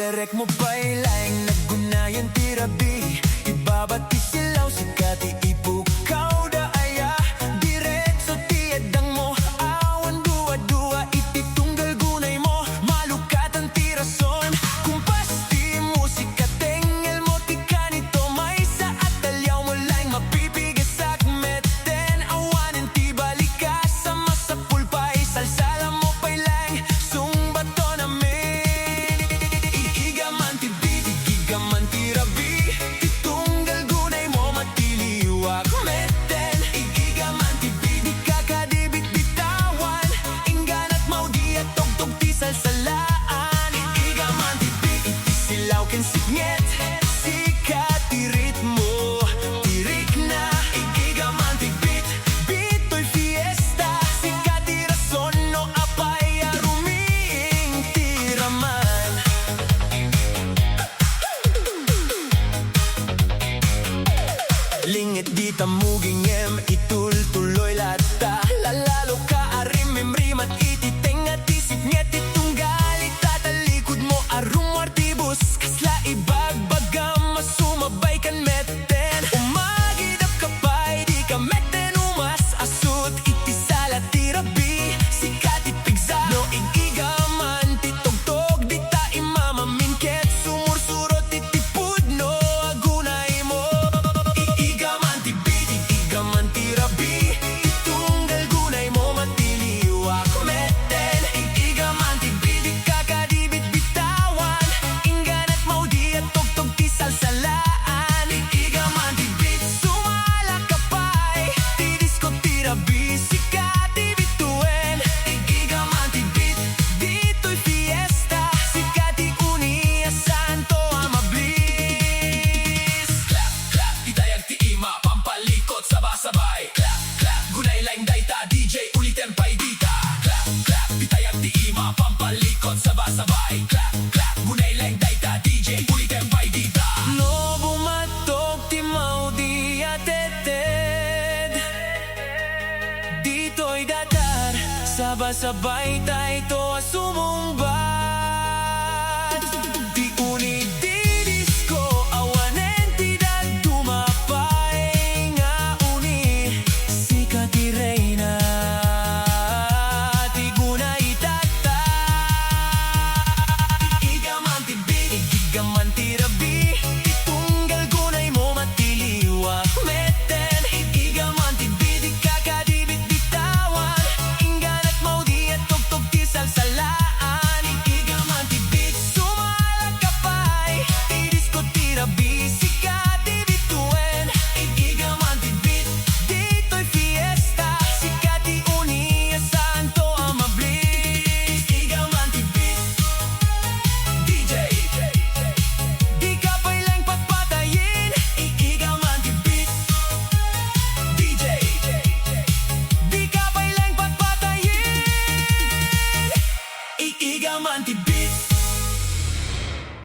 Direk mo bailang naggunayan tirabi ibabati silaw sikati ipukaw da aya diretso tiadang mo awan dua-dua ititunggal gunay mo malukatan tirason kumpas ti musika tengel mo ti kanito may sa at dalyaw mo lang mapipigasak meten awanin ti balika sa masapulpay salsala mo bailang sumbato na gaman tirabi itunggal gunay mo matiliwak meten igigaman tibi di kakadibit bitawan ingganat maudi at tugtog ti salsalaan igigaman tibi iti silaw ken signet sikat ti ritmo tirik na igigaman tibit bitoy fiesta sikat ti rason no apay aruming tiraman. Lingit di tamugingem itul-tuloy lata lalalo ka arimimrim at ititeng at isipnyet itunggal itatalikod mo arum artibus kasla ibagbagam masumabay kan meten umagidap kapay di ka meten umas asut itisala tirabi sikat ipigsa no igigaman titugtog di ta imamaminket sumursurot itipud no agunay mo gaman tirabi itunggal gunay mo matiliwak meten igigaman tibi di kakadibit bitawan ingganat maudi at tugtog ti salsalaan igigaman tibi sumala kapay ti disco tirabi sikat ibituen igigaman tibi dito'y fiesta sikat iuni a santo amablis clap clap itayag ti ima pampalikot sabay clap clap gunay laing dayta DJ ulitin pay dita clap clap bitayag ti ima pampalikot sabay clap clap gunay laing dayta DJ ulitin pay dita no bumatok ti maudi ateted dito'y datar sabay tay to asumo